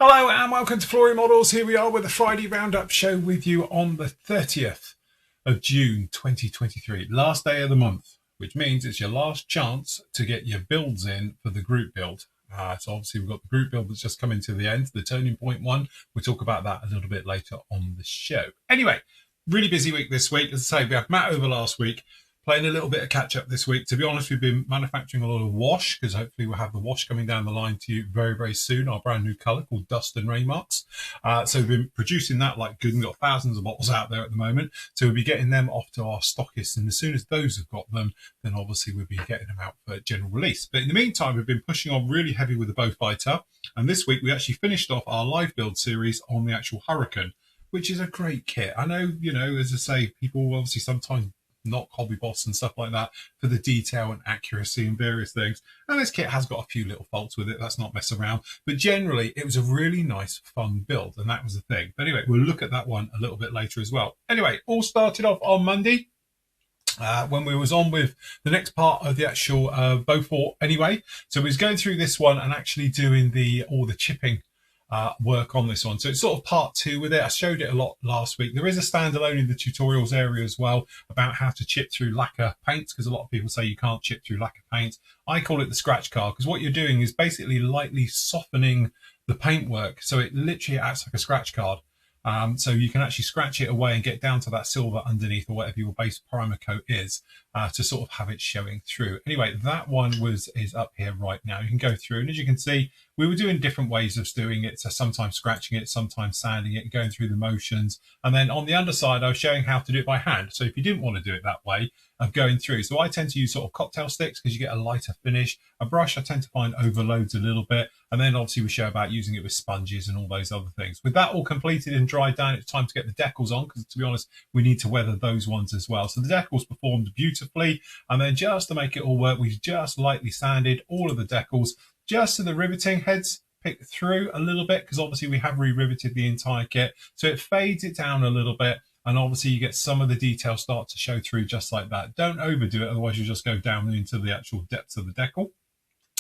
Hello and welcome to Flory Models. Here we are with a Friday Roundup show with you on the 30th of June 2023, last day of the month, which means it's your last chance to get your builds in for the group build. So obviously we've got the group build that's just coming to the end, the turning point one. We'll talk about that a little bit later on the show. Anyway, really busy week this week. As I say, we had Matt over last week, playing a little bit of catch up this week. To be honest, we've been manufacturing a lot of wash because hopefully we'll have the wash coming down the line to you very, very soon. Our brand new colour called Dust and Rain Marks. So we've been producing that like good. We've got thousands of bottles out there at the moment. So we'll be getting them off to our stockists. And as soon as those have got them, then obviously we'll be getting them out for general release. But in the meantime, we've been pushing on really heavy with the Bowfighter. And this week we actually finished off our live build series on the actual Hurricane, which is a great kit. I know, as I say, people obviously sometimes not Hobby Boss and stuff like that for the detail and accuracy and various things. And this kit has got a few little faults with it. Let's not mess around. But generally, it was a really nice, fun build. And that was the thing. But anyway, we'll look at that one a little bit later as well. Anyway, all started off on Monday. When we was on with the next part of the actual Beaufort anyway. So we was going through this one and actually doing all the chipping work on this one. So it's sort of part two with it. I showed it a lot last week. There is a standalone in the tutorials area as well about how to chip through lacquer paints, because a lot of people say you can't chip through lacquer paints. I call it the scratch card, because what you're doing is basically lightly softening the paintwork. So it literally acts like a scratch card. So you can actually scratch it away and get down to that silver underneath or whatever your base primer coat is to sort of have it showing through. Anyway, that one is up here right now. You can go through, and as you can see, we were doing different ways of doing it. So sometimes scratching it, sometimes sanding it, and going through the motions. And then on the underside, I was showing how to do it by hand. So if you didn't want to do it that way, of going through. So I tend to use sort of cocktail sticks because you get a lighter finish. A brush I tend to find overloads a little bit. And then obviously we show about using it with sponges and all those other things. With that all completed and dried down, it's time to get the decals on, because to be honest, we need to weather those ones as well. So the decals performed beautifully. And then just to make it all work, we just lightly sanded all of the decals just so the riveting heads pick through a little bit, because obviously we have re-riveted the entire kit. So it fades it down a little bit. And obviously you get some of the details start to show through just like that. Don't overdo it, otherwise you just go down into the actual depths of the decal.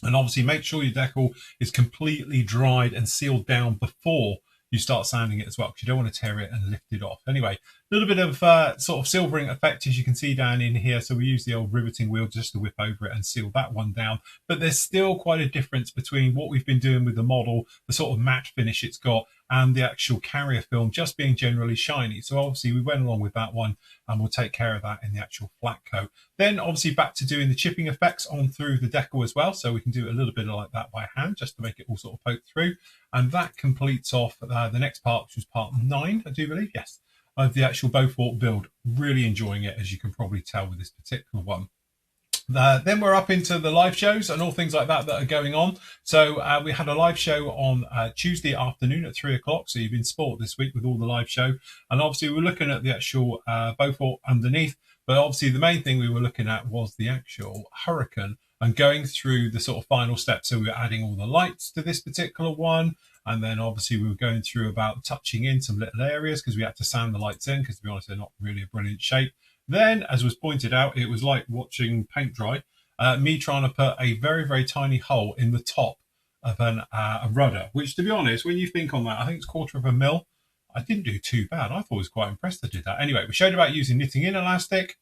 And obviously make sure your decal is completely dried and sealed down before you start sanding it as well, because you don't want to tear it and lift it off. Anyway, a little bit of sort of silvering effect, as you can see down in here. So we use the old riveting wheel just to whip over it and seal that one down. But there's still quite a difference between what we've been doing with the model, the sort of matte finish it's got, and the actual carrier film just being generally shiny. So obviously we went along with that one, and we'll take care of that in the actual flat coat. Then obviously back to doing the chipping effects on through the decal as well. So we can do a little bit like that by hand just to make it all sort of poke through. And that completes off the next part, which was part 9, I do believe, yes, of the actual Beaufort build. Really enjoying it, as you can probably tell with this particular one. Then we're up into the live shows and all things like that are going on. So we had a live show on Tuesday afternoon at 3 o'clock. So you've been sport this week with all the live show. And obviously we're looking at the actual Beaufort underneath. But obviously the main thing we were looking at was the actual Hurricane and going through the sort of final steps. So we were adding all the lights to this particular one. And then obviously we were going through about touching in some little areas because we had to sand the lights in, because to be honest, they're not really a brilliant shape. Then, as was pointed out, it was like watching paint dry. Me trying to put a very, very tiny hole in the top of a rudder, which, to be honest, when you think on that, I think it's 1/4 mil. I didn't do too bad. I thought I was quite impressed I did that. Anyway, we showed about using knitting in elastic,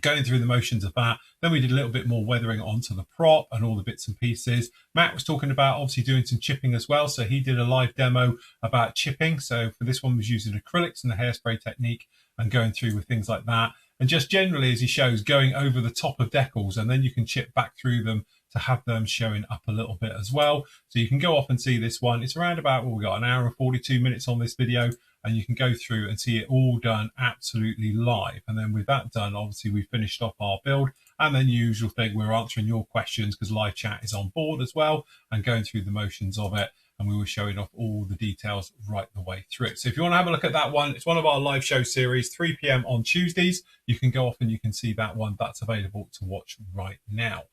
going through the motions of that. Then we did a little bit more weathering onto the prop and all the bits and pieces. Matt was talking about obviously doing some chipping as well. So he did a live demo about chipping. So for this one was using acrylics and the hairspray technique and going through with things like that. And just generally, as he shows, going over the top of decals, and then you can chip back through them to have them showing up a little bit as well. So you can go off and see this one. It's around about, well, we got an hour and 42 minutes on this video, and you can go through and see it all done absolutely live. And then with that done, obviously we finished off our build. And then the usual thing, we're answering your questions because live chat is on board as well and going through the motions of it. And we were showing off all the details right the way through. So if you want to have a look at that one, it's one of our live show series, 3 p.m. on Tuesdays. You can go off and you can see that one. That's available to watch right now.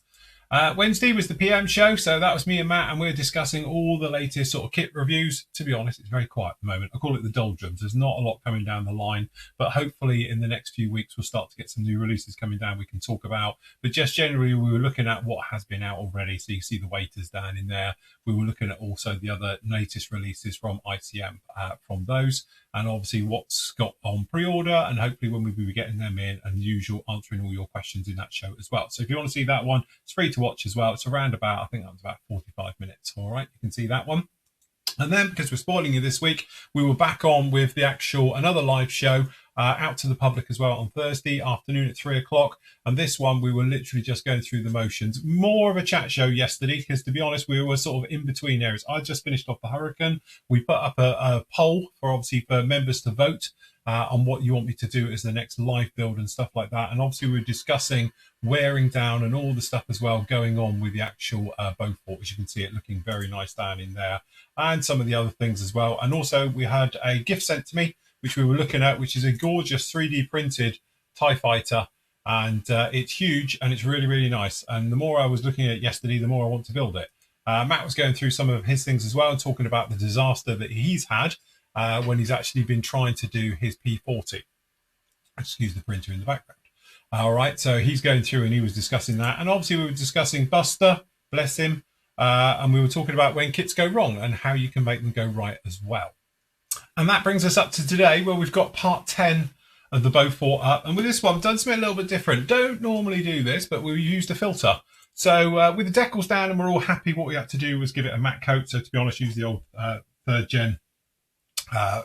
Wednesday was the PM show, so that was me and Matt, and we were discussing all the latest sort of kit reviews. To be honest, it's very quiet at the moment. I call it the doldrums. There's not a lot coming down the line, but hopefully in the next few weeks we'll start to get some new releases coming down we can talk about. But just generally, we were looking at what has been out already, so you see the waiters down in there. We were looking at also the other latest releases from ICM from those, and obviously what's got on pre-order, and hopefully when we will be getting them in, and the usual answering all your questions in that show as well. So if you want to see that one, it's free to watch as well. It's around about, I think that was about 45 minutes. All right, you can see that one. And then, because we're spoiling you this week, we were back on with the actual another live show out to the public as well on Thursday afternoon at 3 o'clock. And this one, we were literally just going through the motions. More of a chat show yesterday, because to be honest, we were sort of in between areas. I just finished off the Hurricane. We put up a poll for obviously for members to vote on what you want me to do as the next live build and stuff like that. And obviously we were discussing wearing down and all the stuff as well going on with the actual Beaufort. As you can see, it looking very nice down in there, and some of the other things as well. And also we had a gift sent to me, which we were looking at, which is a gorgeous 3D printed TIE fighter. And it's huge and it's really, really nice. And the more I was looking at it yesterday, the more I want to build it. Matt was going through some of his things as well, and talking about the disaster that he's had when he's actually been trying to do his P40. Excuse the printer in the background. All right, so he's going through and he was discussing that. And obviously we were discussing Buster, bless him. And we were talking about when kits go wrong and how you can make them go right as well. And that brings us up to today, where we've got part 10 of the Beaufort up. And with this one, I've done something a little bit different. Don't normally do this, but we used a filter. So with the decals down and we're all happy, what we had to do was give it a matte coat. So to be honest, use the old 3rd gen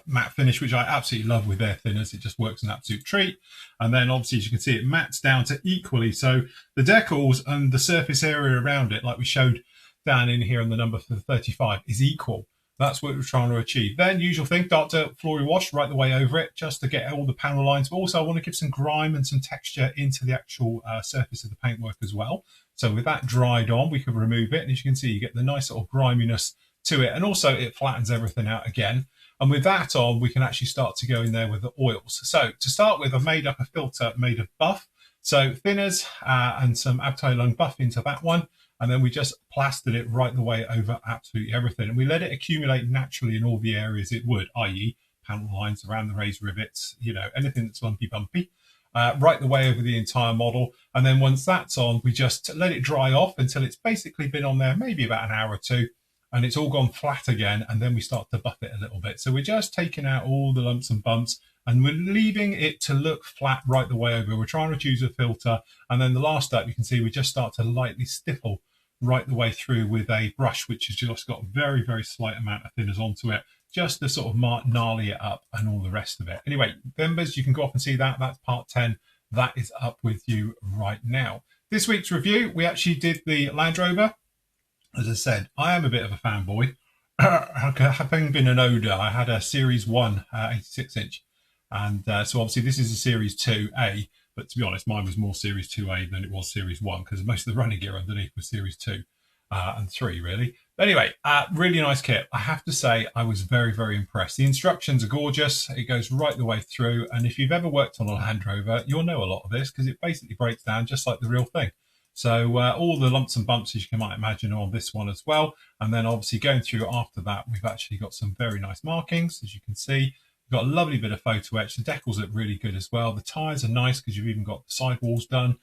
matte finish, which I absolutely love with their thinners. It just works an absolute treat. And then obviously, as you can see, it mattes down to equally. So the decals and the surface area around it, like we showed down in here on the number for the 35, is equal. That's what we're trying to achieve. Then, usual thing, dark dirt Flory wash right the way over it, just to get all the panel lines. But also, I want to give some grime and some texture into the actual surface of the paintwork as well. So with that dried on, we can remove it. And as you can see, you get the nice sort of griminess to it. And also, it flattens everything out again. And with that on, we can actually start to go in there with the oils. So to start with, I've made up a filter made of buff. So thinners and some Abtai Lung buff into that one. And then we just plastered it right the way over absolutely everything. And we let it accumulate naturally in all the areas it would, i.e. panel lines around the raised rivets, you know, anything that's lumpy bumpy, right the way over the entire model. And then once that's on, we just let it dry off until it's basically been on there maybe about an hour or two, and it's all gone flat again. And then we start to buff it a little bit. So we're just taking out all the lumps and bumps, and we're leaving it to look flat right the way over. We're trying to choose a filter. And then the last step, you can see we just start to lightly stipple right the way through with a brush, which has just got a very, very slight amount of thinners onto it, just to sort of gnarly it up and all the rest of it. Anyway, members, you can go off and see that. That's part 10. That is up with you right now. This week's review, we actually did the Land Rover. As I said, I am a bit of a fanboy. Having been an Oda, I had a Series 1 86 inch. And so obviously this is a Series 2A, but to be honest, mine was more Series 2A than it was Series 1, because most of the running gear underneath was Series 2 and 3, really. But anyway, really nice kit. I have to say, I was very, very impressed. The instructions are gorgeous. It goes right the way through. And if you've ever worked on a Land Rover, you'll know a lot of this, because it basically breaks down just like the real thing. So all the lumps and bumps, as you might imagine, are on this one as well. And then obviously going through after that, we've actually got some very nice markings, as you can see. We've got a lovely bit of photo etch. The decals look really good as well. The tyres are nice because you've even got the sidewalls done.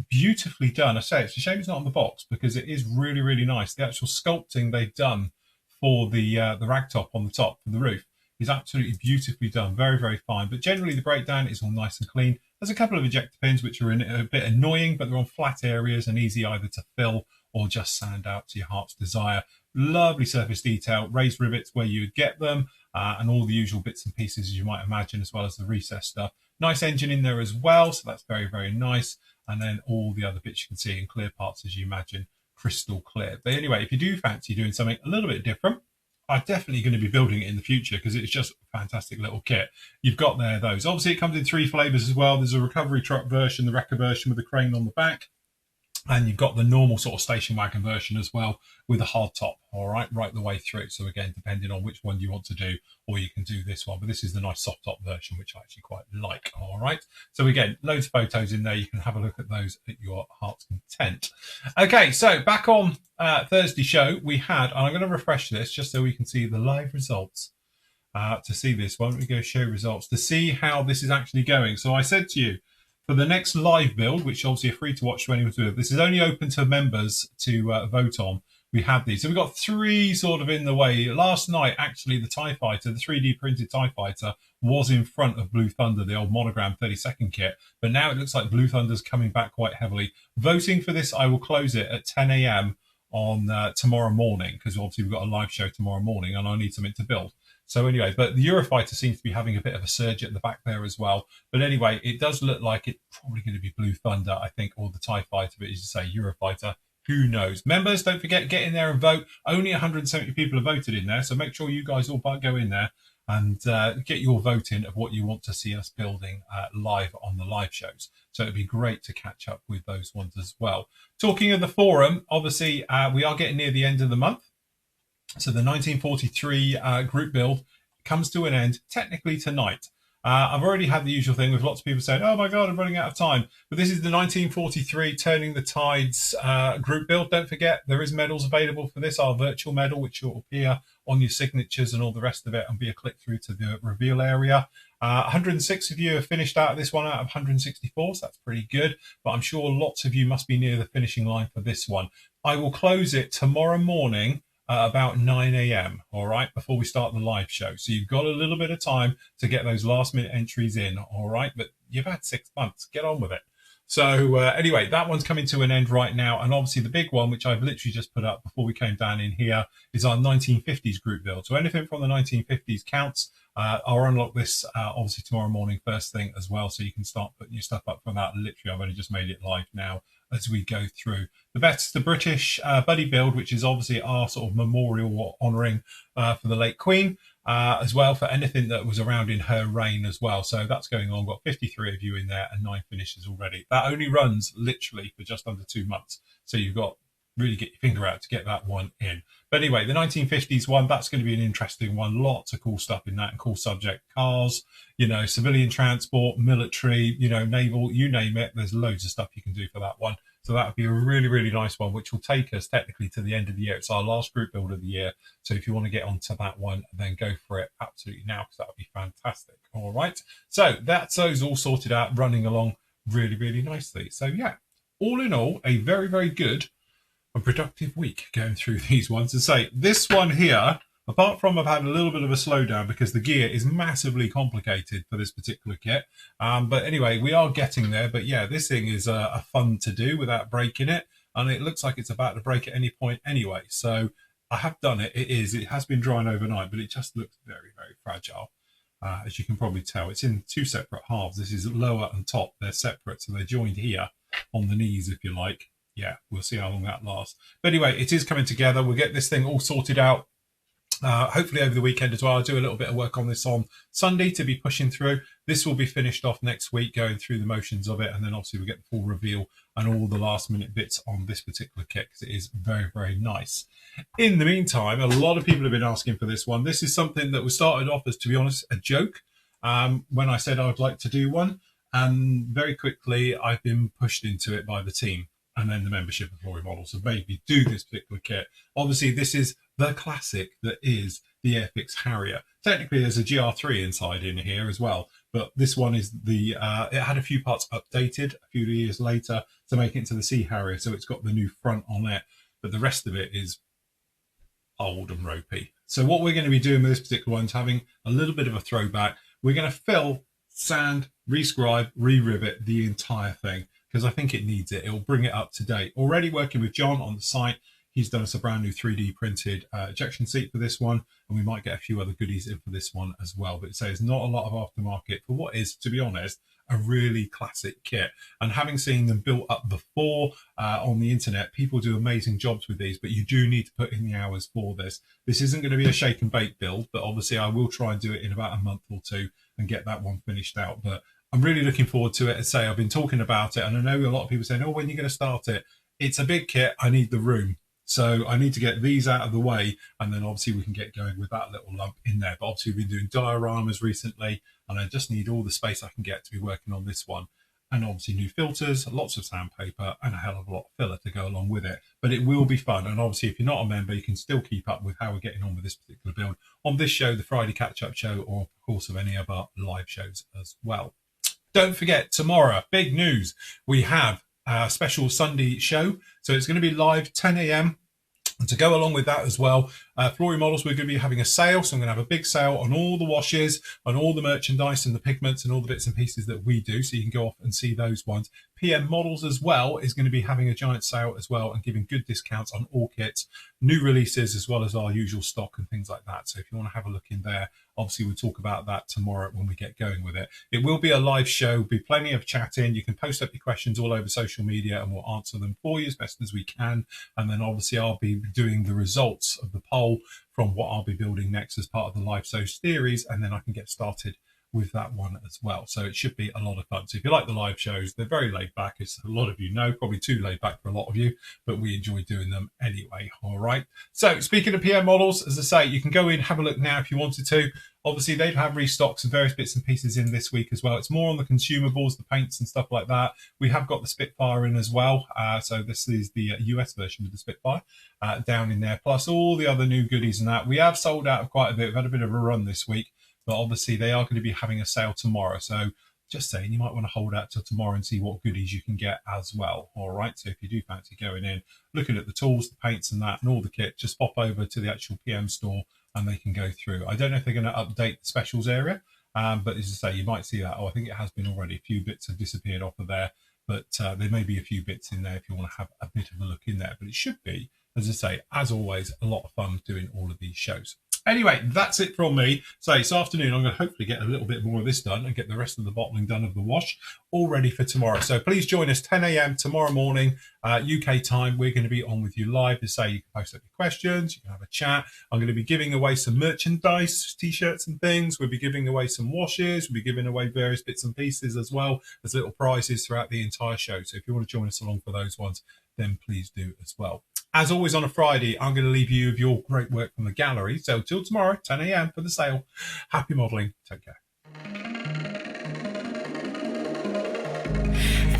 Beautifully done. I say it's a shame it's not on the box, because it is really, really nice. The actual sculpting they've done for the rag top on the top for the roof is absolutely beautifully done. Very, very fine. But generally the breakdown is all nice and clean. There's a couple of ejector pins which are a bit annoying, but they're on flat areas and easy either to fill or just sand out to your heart's desire. Lovely surface detail, raised rivets where you would get them, and all the usual bits and pieces as you might imagine, as well as the recessed stuff. Nice engine in there as well, so that's very, very nice. And then all the other bits you can see in clear parts, as you imagine, crystal clear. But anyway, if you do fancy doing something a little bit different, I'm definitely going to be building it in the future, because it's just a fantastic little kit. You've got there those. Obviously, it comes in 3 flavours as well. There's a recovery truck version, the wrecker version with the crane on the back. And you've got the normal sort of station wagon version as well with a hard top, all right the way through. So again, depending on which one you want to do, or you can do this one, but this is the nice soft top version, which I actually quite like. All right, so again, loads of photos in there. You can have a look at those at your heart's content. Okay, so back on Thursday show we had, and I'm going to refresh this just so we can see the live results. To see this, why don't we go show results to see how this is actually going. So I said to you, for the next live build, which obviously are free to watch to anyone to do, this is only open to members to vote on. We have these. So we've got 3 sort of in the way. Last night, actually, the TIE Fighter, the 3D printed TIE Fighter, was in front of Blue Thunder, the old Monogram 32nd kit. But now it looks like Blue Thunder's coming back quite heavily. Voting for this, I will close it at 10 a.m. on tomorrow morning, because obviously we've got a live show tomorrow morning and I need something to build. So anyway, but the Eurofighter seems to be having a bit of a surge at the back there as well. But anyway, it does look like it's probably going to be Blue Thunder, I think, or the TIE Fighter. But as you say, Eurofighter, who knows? Members, don't forget, get in there and vote. Only 170 people have voted in there. So make sure you guys all go in there and get your vote in of what you want to see us building live on the live shows. So it'd be great to catch up with those ones as well. Talking of the forum, obviously, we are getting near the end of the month. So the 1943 group build comes to an end technically tonight. I've already had the usual thing with lots of people saying, oh my God, I'm running out of time. But this is the 1943 Turning the Tides group build. Don't forget, there is medals available for this, our virtual medal, which will appear on your signatures and all the rest of it and be a click through to the reveal area. 106 of you have finished out of this one out of 164, so that's pretty good. But I'm sure lots of you must be near the finishing line for this one. I will close it tomorrow morning about 9 a.m. all right, before we start the live show. So you've got a little bit of time to get those last minute entries in, all right, but you've had 6 months, get on with it. So anyway, that one's coming to an end right now, and obviously the big one, which I've literally just put up before we came down in here, is our 1950s group build. So anything from the 1950s counts. I'll unlock this obviously tomorrow morning first thing as well, so you can start putting your stuff up from that. Literally, I've only just made it live now as we go through. The British buddy build, which is obviously our sort of memorial or honouring for the late Queen, as well, for anything that was around in her reign as well. So that's going on. Got 53 of you in there and 9 finishes already. That only runs literally for just under 2 months. So you've got really get your finger out to get that one in. But anyway, the 1950s one, that's going to be an interesting one. Lots of cool stuff in that and cool subject. Cars, you know, civilian transport, military, you know, naval, you name it. There's loads of stuff you can do for that one. So that would be a really, really nice one, which will take us technically to the end of the year. It's our last group build of the year. So if you want to get onto that one, then go for it absolutely now, because that would be fantastic. All right. So that's those all sorted out, running along really, really nicely. So yeah, all in all, a very, very good and productive week going through these ones. And say this one here, apart from I've had a little bit of a slowdown because the gear is massively complicated for this particular kit. But anyway, we are getting there. But yeah, this thing is a fun to do without breaking it. And it looks like it's about to break at any point anyway. So I have done it. It has been drying overnight, but it just looks very, very fragile. As you can probably tell, it's in 2 separate halves. This is lower and top. They're separate. So they're joined here on the knees, if you like. Yeah, we'll see how long that lasts. But anyway, it is coming together. We'll get this thing all sorted out. Hopefully over the weekend as well. I'll do a little bit of work on this on Sunday to be pushing through. This will be finished off next week, going through the motions of it, and then obviously we'll get the full reveal and all the last minute bits on this particular kit, because it is very, very nice. In the meantime, a lot of people have been asking for this one. This is something that was started off as, to be honest, a joke when I said I would like to do one, and very quickly I've been pushed into it by the team. And then the membership of Flory Models have made me do this particular kit. Obviously, this is the classic that is the Airfix Harrier. Technically, there's a GR3 inside in here as well. But this one is the, it had a few parts updated a few years later to make it into the Sea Harrier. So it's got the new front on it. But the rest of it is old and ropey. So what we're going to be doing with this particular one is having a little bit of a throwback. We're going to fill, sand, rescribe, re-rivet the entire thing, because I think it needs it. It'll bring it up to date. Already working with John on the site. He's done us a brand new 3D printed ejection seat for this one, and we might get a few other goodies in for this one as well. But it says not a lot of aftermarket for what is, to be honest, a really classic kit. And having seen them built up before on the internet, people do amazing jobs with these, but you do need to put in the hours for this. This isn't going to be a shake and bake build, but obviously I will try and do it in about a month or two and get that one finished out. But I'm really looking forward to it. As I say, I've been talking about it, and I know a lot of people saying, oh, when are you going to start it? It's a big kit. I need the room. So I need to get these out of the way, and then obviously we can get going with that little lump in there. But obviously we've been doing dioramas recently, and I just need all the space I can get to be working on this one. And obviously new filters, lots of sandpaper, and a hell of a lot of filler to go along with it. But it will be fun. And obviously if you're not a member, you can still keep up with how we're getting on with this particular build on this show, the Friday catch-up show, or of course of any of our live shows as well. Don't forget, tomorrow, big news. We have a special Sunday show. So it's going to be live 10 a.m. And to go along with that as well, Flory Models, we're going to be having a sale. So I'm going to have a big sale on all the washes, on all the merchandise and the pigments and all the bits and pieces that we do. So you can go off and see those ones. PM Models as well is going to be having a giant sale as well and giving good discounts on all kits, new releases, as well as our usual stock and things like that. So if you want to have a look in there, obviously we'll talk about that tomorrow when we get going with it. It will be a live show, there'll be plenty of chatting. You can post up your questions all over social media and we'll answer them for you as best as we can. And then obviously I'll be doing the results of the poll from what I'll be building next as part of the live show series, and then I can get started with that one as well. So it should be a lot of fun. So if you like the live shows, they're very laid back, as a lot of you know, probably too laid back for a lot of you, but we enjoy doing them anyway. All right. So speaking of PM Models, as I say, you can go in, have a look now if you wanted to. Obviously, they've had restocks and various bits and pieces in this week as well. It's more on the consumables, the paints and stuff like that. We have got the Spitfire in as well. So this is the US version of the Spitfire down in there, plus all the other new goodies and that. We have sold out of quite a bit. We've had a bit of a run this week, but obviously they are going to be having a sale tomorrow. So just saying, you might want to hold out till tomorrow and see what goodies you can get as well. All right. So if you do fancy going in, looking at the tools, the paints and that, and all the kit, just pop over to the actual PM store and they can go through. I don't know if they're going to update the specials area, but as I say, you might see that. Oh, I think it has been already. A few bits have disappeared off of there, but there may be a few bits in there if you want to have a bit of a look in there. But it should be, as I say, as always, a lot of fun doing all of these shows. Anyway, that's it from me. So this afternoon, I'm going to hopefully get a little bit more of this done and get the rest of the bottling done of the wash all ready for tomorrow. So please join us 10 a.m. tomorrow morning, UK time. We're going to be on with you live. To say you can post up your questions, you can have a chat. I'm going to be giving away some merchandise, t-shirts and things. We'll be giving away some washes. We'll be giving away various bits and pieces as well as little prizes throughout the entire show. So if you want to join us along for those ones, then please do as well. As always on a Friday, I'm going to leave you with your great work from the gallery. So till tomorrow, 10 a.m. for the sale. Happy modelling. Take care.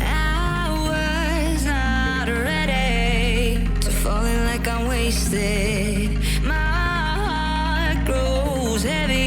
I was not ready to falling like I'm wasted. My heart grows heavy.